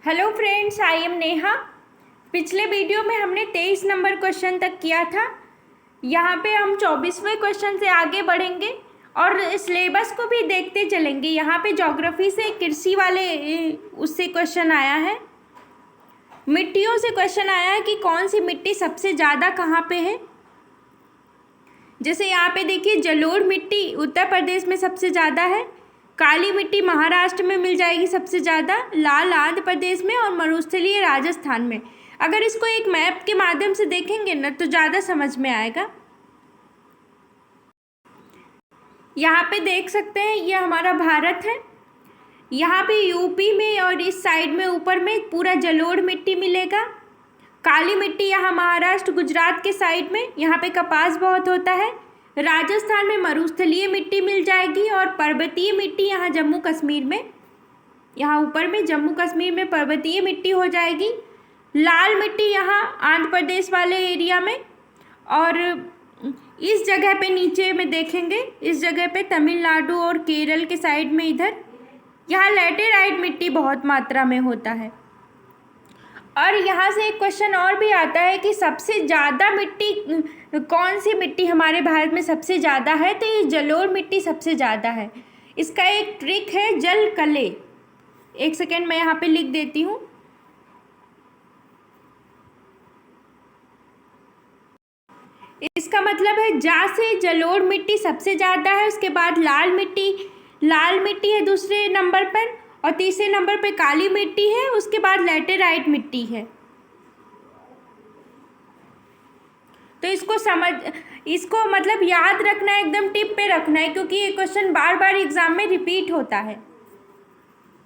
Hello friends, I am Neha. पिछले video में हमने 23 नंबर क्वेश्चन तक किया था। यहाँ पे हम 24वें क्वेश्चन से आगे बढ़ेंगे और सिलेबस को भी देखते चलेंगे। यहाँ पे ज्योग्राफी से कृषि वाले उससे क्वेश्चन आया है। मिट्टियों से क्वेश्चन आया है कि कौन सी मिट्टी सबसे ज़्यादा कहाँ पे है। जैसे यहाँ पे देखिए, जलोढ़ मिट्टी उत्तर प्रदेश में सबसे ज़्यादा है, काली मिट्टी महाराष्ट्र में मिल जाएगी सबसे ज़्यादा, लाल आंध्र प्रदेश में और मरुस्थलीय राजस्थान में। अगर इसको एक मैप के माध्यम से देखेंगे ना तो ज़्यादा समझ में आएगा। यहाँ पे देख सकते हैं, ये हमारा भारत है। यहाँ पे यूपी में और इस साइड में ऊपर में पूरा जलोढ़ मिट्टी मिलेगा। काली मिट्टी यहाँ महाराष्ट्र गुजरात के साइड में, यहाँ पे कपास बहुत होता है। राजस्थान में मरुस्थलीय मिट्टी मिल जाएगी और पर्वतीय मिट्टी यहाँ जम्मू कश्मीर में, यहाँ ऊपर में जम्मू कश्मीर में पर्वतीय मिट्टी हो जाएगी। लाल मिट्टी यहाँ आंध्र प्रदेश वाले एरिया में, और इस जगह पे नीचे में देखेंगे, इस जगह पे तमिलनाडु और केरल के साइड में इधर यहाँ लैटेराइट मिट्टी बहुत मात्रा में होता है। और यहाँ से एक क्वेश्चन और भी आता है कि सबसे ज़्यादा मिट्टी कौन सी मिट्टी हमारे भारत में सबसे ज़्यादा है, तो ये जलोढ़ मिट्टी सबसे ज़्यादा है। इसका एक ट्रिक है, जल कले। एक सेकेंड मैं यहाँ पे लिख देती हूँ। इसका मतलब है जा से जलोढ़ मिट्टी सबसे ज़्यादा है, उसके बाद लाल मिट्टी है दूसरे नंबर पर, और तीसरे नंबर पे काली मिट्टी है, उसके बाद लैटेराइट मिट्टी है। तो इसको मतलब याद रखना है, एकदम टिप पे रखना है, क्योंकि ये क्वेश्चन बार बार एग्जाम में रिपीट होता है।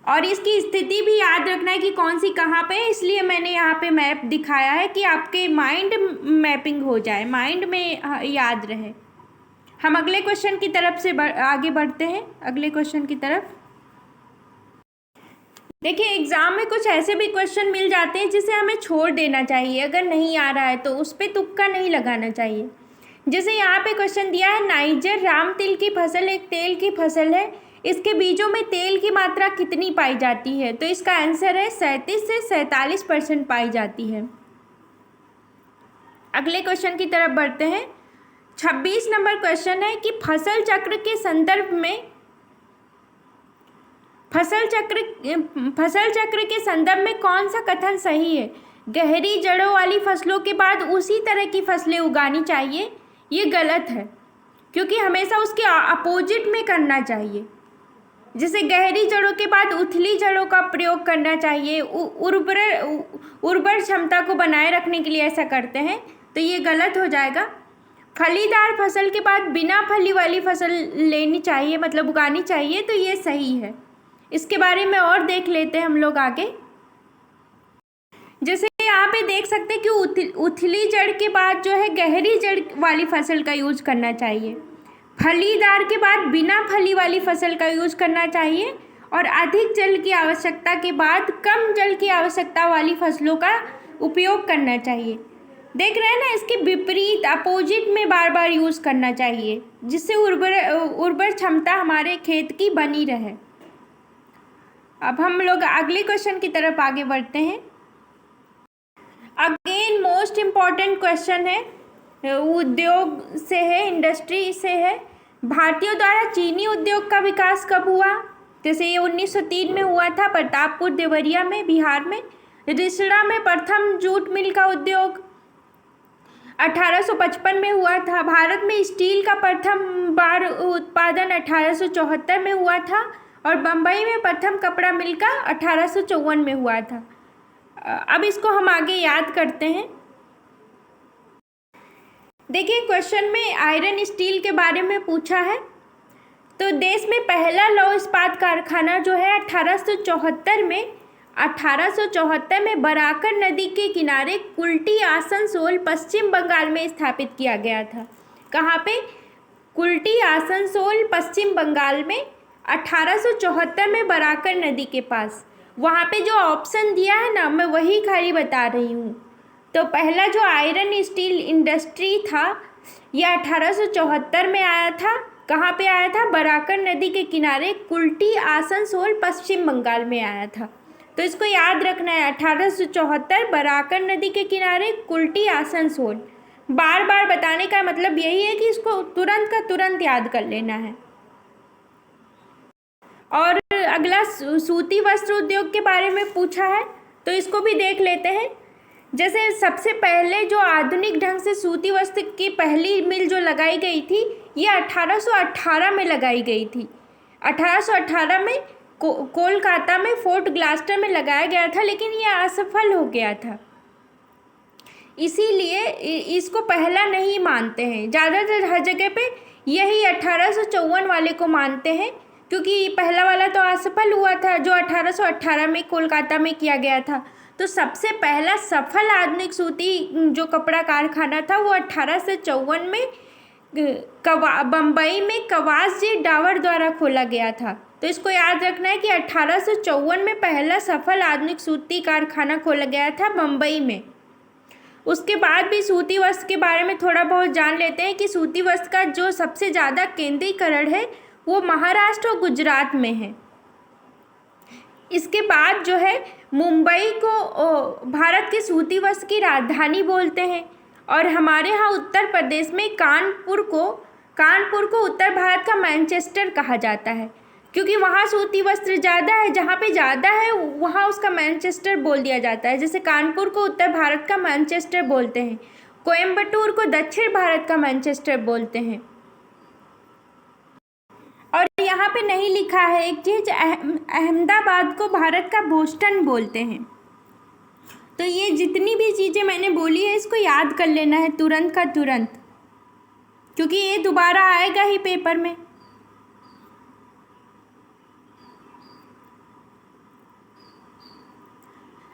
और इसकी स्थिति भी याद रखना है कि कौन सी कहाँ पे है, इसलिए मैंने यहाँ पे मैप दिखाया है कि आपके माइंड मैपिंग हो जाए, माइंड में याद रहे। हम अगले क्वेश्चन की तरफ से आगे बढ़ते हैं, अगले क्वेश्चन की तरफ। देखिए, एग्ज़ाम में कुछ ऐसे भी क्वेश्चन मिल जाते हैं जिसे हमें छोड़ देना चाहिए। अगर नहीं आ रहा है तो उस पर तुक्का नहीं लगाना चाहिए। जैसे यहाँ पे क्वेश्चन दिया है, नाइजर राम तिल की फसल एक तेल की फसल है, इसके बीजों में तेल की मात्रा कितनी पाई जाती है, तो इसका आंसर है 37 से 47% पाई जाती है। अगले क्वेश्चन की तरफ बढ़ते हैं। 26 नंबर क्वेश्चन है कि फसल चक्र के संदर्भ में फसल चक्र के संदर्भ में कौन सा कथन सही है। गहरी जड़ों वाली फसलों के बाद उसी तरह की फसलें उगानी चाहिए, ये गलत है, क्योंकि हमेशा उसके अपोजिट में करना चाहिए। जैसे गहरी जड़ों के बाद उथली जड़ों का प्रयोग करना चाहिए, उर्वर क्षमता को बनाए रखने के लिए ऐसा करते हैं, तो ये गलत हो जाएगा। फलीदार फसल के बाद बिना फली वाली फसल लेनी चाहिए, मतलब उगानी चाहिए, तो ये सही है। इसके बारे में और देख लेते हैं हम लोग आगे। जैसे यहाँ पे देख सकते हैं कि उथली जड़ के बाद जो है गहरी जड़ वाली फसल का यूज करना चाहिए, फलीदार के बाद बिना फली वाली फसल का यूज करना चाहिए, और अधिक जल की आवश्यकता के बाद कम जल की आवश्यकता वाली फसलों का उपयोग करना चाहिए। देख रहे हैं ना, इसके विपरीत अपोजिट में बार बार यूज करना चाहिए, जिससे उर्वर क्षमता हमारे खेत की बनी रहे। अब हम लोग अगले क्वेश्चन की तरफ आगे बढ़ते हैं। अगेन मोस्ट इम्पॉर्टेंट क्वेश्चन है, उद्योग से है, इंडस्ट्री से है। भारतीयों द्वारा चीनी उद्योग का विकास कब हुआ। जैसे ये 1903 में हुआ था, प्रतापपुर देवरिया में, बिहार में। रिसड़ा में प्रथम जूट मिल का उद्योग 1855 में हुआ था। भारत में स्टील का प्रथम बार उत्पादन 1874 में हुआ था, और बम्बई में प्रथम कपड़ा मिल का 1854 में हुआ था। अब इसको हम आगे याद करते हैं। देखिए, क्वेश्चन में आयरन स्टील के बारे में पूछा है। तो देश में पहला लौह इस्पात कारखाना जो है 1874 में बराकर नदी के किनारे कुल्टी आसनसोल पश्चिम बंगाल में स्थापित किया गया था। कहाँ पे? कुल्टी आसनसोल पश्चिम बंगाल में, 1874 में बराकर नदी के पास। वहाँ पे जो ऑप्शन दिया है ना, मैं वही खाली बता रही हूँ। तो पहला जो आयरन स्टील इंडस्ट्री था, यह 1874 में आया था। कहाँ पे आया था? बराकर नदी के किनारे कुल्टी आसनसोल पश्चिम बंगाल में आया था। तो इसको याद रखना है। 1874 बराकर नदी के किनारे, कुल्टी आसनसोल। बार बार बताने का मतलब यही है कि इसको तुरंत का तुरंत याद कर लेना है। और अगला सूती वस्त्र उद्योग के बारे में पूछा है, तो इसको भी देख लेते हैं। जैसे सबसे पहले जो आधुनिक ढंग से सूती वस्त्र की पहली मिल जो लगाई गई थी, ये 1818 में लगाई गई थी। 1818 में कोलकाता में फोर्ट ग्लास्टर में लगाया गया था, लेकिन ये असफल हो गया था, इसीलिए इसको पहला नहीं मानते हैं। ज़्यादातर हर जगह पे यही 1854 वाले को मानते हैं, क्योंकि पहला वाला तो असफल हुआ था जो 1818 में कोलकाता में किया गया था। तो सबसे पहला सफल आधुनिक सूती जो कपड़ा कारखाना था वो 1854 में बम्बई में कवास जी डावर द्वारा खोला गया था। तो इसको याद रखना है कि 1854 में पहला सफल आधुनिक सूती कारखाना खोला गया था बम्बई में। उसके बाद भी सूती वस्त्र के बारे में थोड़ा बहुत जान लेते हैं कि सूती वस्त्र का जो सबसे ज़्यादा केंद्रीकरण है वो महाराष्ट्र और गुजरात में है। इसके बाद जो है मुंबई को भारत के सूती वस्त्र की राजधानी बोलते हैं, और हमारे यहाँ उत्तर प्रदेश में कानपुर को उत्तर भारत का मैनचेस्टर कहा जाता है, क्योंकि वहाँ सूती वस्त्र ज़्यादा है। जहाँ पे ज़्यादा है वहाँ उसका मैनचेस्टर बोल दिया जाता है। जैसे कानपुर को उत्तर भारत का मैनचेस्टर बोलते हैं, कोयम्बटूर को दक्षिण भारत का मैनचेस्टर बोलते हैं। और यहाँ पे नहीं लिखा है एक चीज़, अहमदाबाद को भारत का बोस्टन बोलते हैं। तो ये जितनी भी चीज़ें मैंने बोली है इसको याद कर लेना है तुरंत का तुरंत, क्योंकि ये दोबारा आएगा ही पेपर में।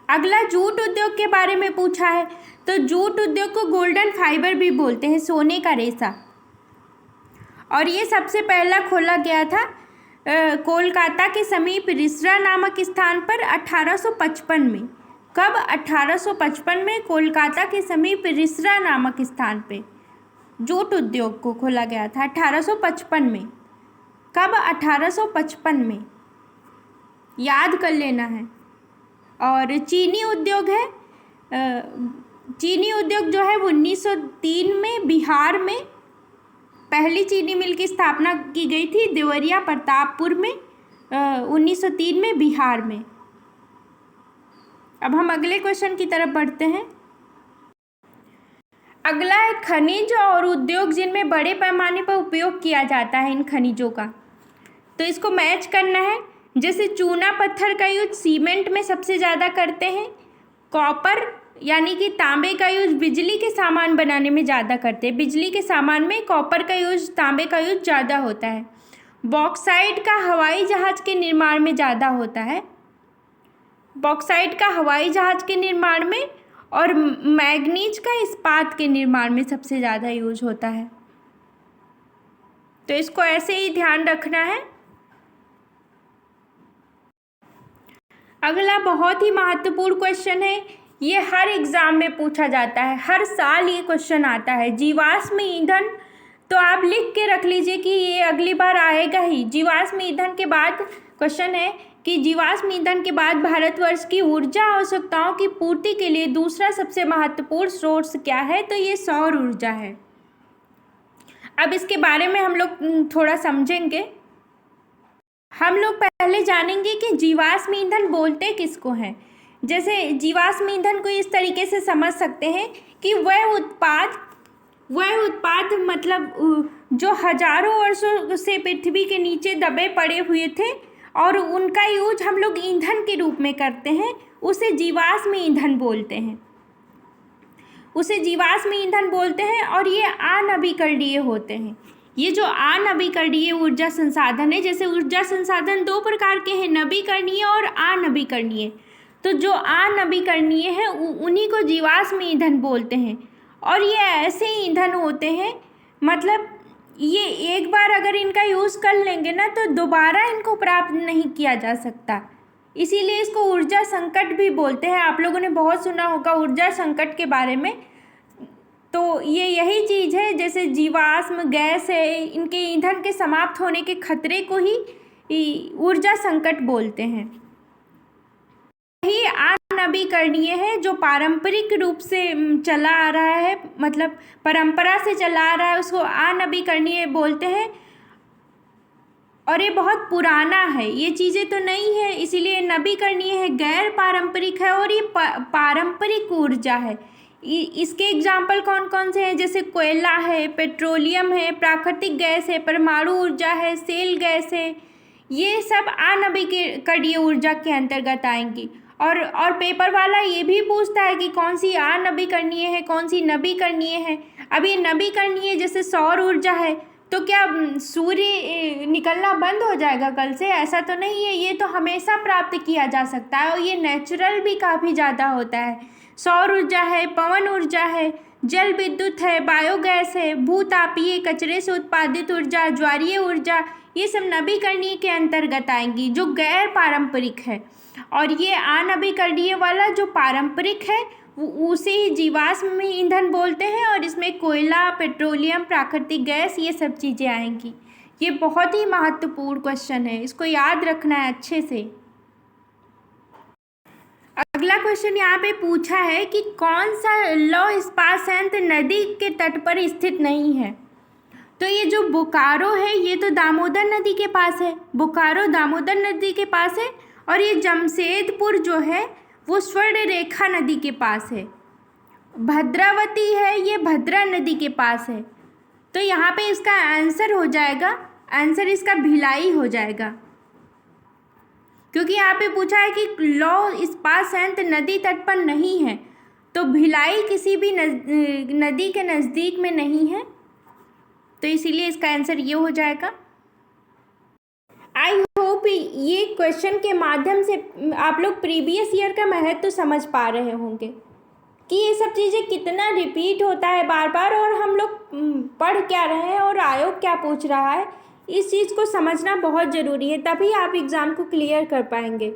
अगला जूट उद्योग के बारे में पूछा है, तो जूट उद्योग को गोल्डन फाइबर भी बोलते हैं, सोने का रेशा। और ये सबसे पहला खोला गया था कोलकाता के समीप रिसरा नामक स्थान पर 1855 में। कब? 1855 में कोलकाता के समीप रिसरा नामक स्थान पे जूट उद्योग को खोला गया था 1855 में। कब? 1855 में, याद कर लेना है। और चीनी उद्योग है, चीनी उद्योग जो है वो 1903 में बिहार में पहली चीनी मिल की स्थापना की गई थी, देवरिया प्रतापपुर में 1903 में बिहार में। अब हम अगले क्वेश्चन की तरफ बढ़ते हैं। अगला है खनिज और उद्योग जिनमें बड़े पैमाने पर उपयोग किया जाता है इन खनिजों का, तो इसको मैच करना है। जैसे चूना पत्थर का यूज सीमेंट में सबसे ज़्यादा करते हैं, कॉपर यानी कि तांबे का यूज बिजली के सामान बनाने में ज़्यादा करते हैं, बिजली के सामान में कॉपर का यूज, तांबे का यूज ज़्यादा होता है। बॉक्साइट का हवाई जहाज़ के निर्माण में ज़्यादा होता है, बॉक्साइट का हवाई जहाज़ के निर्माण में, और मैग्नीज का इस्पात के निर्माण में सबसे ज़्यादा यूज होता है। तो इसको ऐसे ही ध्यान रखना है। अगला बहुत ही महत्वपूर्ण क्वेश्चन है, ये हर एग्ज़ाम में पूछा जाता है, हर साल ये क्वेश्चन आता है। जीवाश्म ईंधन, तो आप लिख के रख लीजिए कि ये अगली बार आएगा ही। जीवाश्म ईंधन के बाद क्वेश्चन है कि जीवाश्म ईंधन के बाद भारतवर्ष की ऊर्जा आवश्यकताओं की पूर्ति के लिए दूसरा सबसे महत्वपूर्ण स्रोत क्या है, तो ये सौर ऊर्जा है। अब इसके बारे में हम लोग थोड़ा समझेंगे। हम लोग पहले जानेंगे कि जीवाश्म ईंधन बोलते किसको हैं। जैसे जीवाश्म ईंधन को इस तरीके से समझ सकते हैं कि वह उत्पाद मतलब जो हजारों वर्षों से पृथ्वी के नीचे दबे पड़े हुए थे और उनका यूज हम लोग ईंधन के रूप में करते हैं, उसे जीवाश्म ईंधन बोलते हैं, उसे जीवाश्म ईंधन बोलते हैं। और ये अनवीकरणीय होते हैं। ये जो अनवीकरणीय ऊर्जा संसाधन है, जैसे ऊर्जा संसाधन दो प्रकार के हैं, नवीकरणीय और अनवीकरणीय। तो जो अनवीकरणीय है उन्हीं को जीवाश्म ईंधन बोलते हैं। और ये ऐसे ईंधन होते हैं, मतलब ये एक बार अगर इनका यूज़ कर लेंगे ना तो दोबारा इनको प्राप्त नहीं किया जा सकता, इसीलिए इसको ऊर्जा संकट भी बोलते हैं। आप लोगों ने बहुत सुना होगा ऊर्जा संकट के बारे में। तो ये यही चीज़ है, जैसे जीवाश्म गैस है, इनके ईंधन के समाप्त होने के खतरे को ही ऊर्जा संकट बोलते हैं। अनवीकरणीय है, जो पारंपरिक रूप से चला आ रहा है, मतलब परंपरा से चला आ रहा है, उसको अनवीकरणीय बोलते हैं। और ये बहुत पुराना है, ये चीज़ें तो नहीं है, इसीलिए नवीकरणीय है, गैर पारंपरिक है। और ये पारंपरिक ऊर्जा है। इसके एग्जाम्पल कौन कौन से हैं? जैसे कोयला है, पेट्रोलियम है, प्राकृतिक गैस है, परमाणु ऊर्जा है, सेल गैस है, ये सब अनवीकरणीय ऊर्जा के अंतर्गत आएंगी। और पेपर वाला ये भी पूछता है कि कौन सी अनवीकरणीय है, कौन सी नवीकरणीय है। अब ये नवीकरणीय जैसे सौर ऊर्जा है, तो क्या सूर्य निकलना बंद हो जाएगा कल से? ऐसा तो नहीं है, ये तो हमेशा प्राप्त किया जा सकता है और ये नेचुरल भी काफ़ी ज़्यादा होता है। सौर ऊर्जा है, पवन ऊर्जा है, जल विद्युत है, बायोगैस है, भूतापीय कचरे से उत्पादित ऊर्जा, ज्वारीय ऊर्जा, ये सब नवीकरणीय के अंतर्गत आएंगी, जो गैर पारंपरिक है। और ये अनवीकरणीय वाला जो पारंपरिक है उसे ही जीवाश्म ईंधन बोलते हैं, और इसमें कोयला, पेट्रोलियम, प्राकृतिक गैस, ये सब चीज़ें आएंगी। ये बहुत ही महत्वपूर्ण क्वेश्चन है, इसको याद रखना है अच्छे से। अगला क्वेश्चन यहाँ पे पूछा है कि कौन सा लौह इस्पात संयंत्र नदी के तट पर स्थित नहीं है? तो ये जो बोकारो है, ये तो दामोदर नदी के पास है, बोकारो दामोदर नदी के पास है। और ये जमशेदपुर जो है वो स्वर्णरेखा नदी के पास है। भद्रावती है, ये भद्रा नदी के पास है। तो यहाँ पे इसका आंसर हो जाएगा, आंसर इसका भिलाई हो जाएगा, क्योंकि यहाँ पे पूछा है कि लौह इस्पात संयंत्र नदी तट पर नहीं है, तो भिलाई किसी भी नदी के नज़दीक में नहीं है, तो इसीलिए इसका आंसर ये हो जाएगा। आई होप ये क्वेश्चन के माध्यम से आप लोग प्रीवियस ईयर का महत्व तो समझ पा रहे होंगे कि ये सब चीज़ें कितना रिपीट होता है बार बार, और हम लोग पढ़ क्या रहे हैं और आयोग क्या पूछ रहा है। इस चीज़ को समझना बहुत ज़रूरी है, तभी आप एग्ज़ाम को क्लियर कर पाएंगे।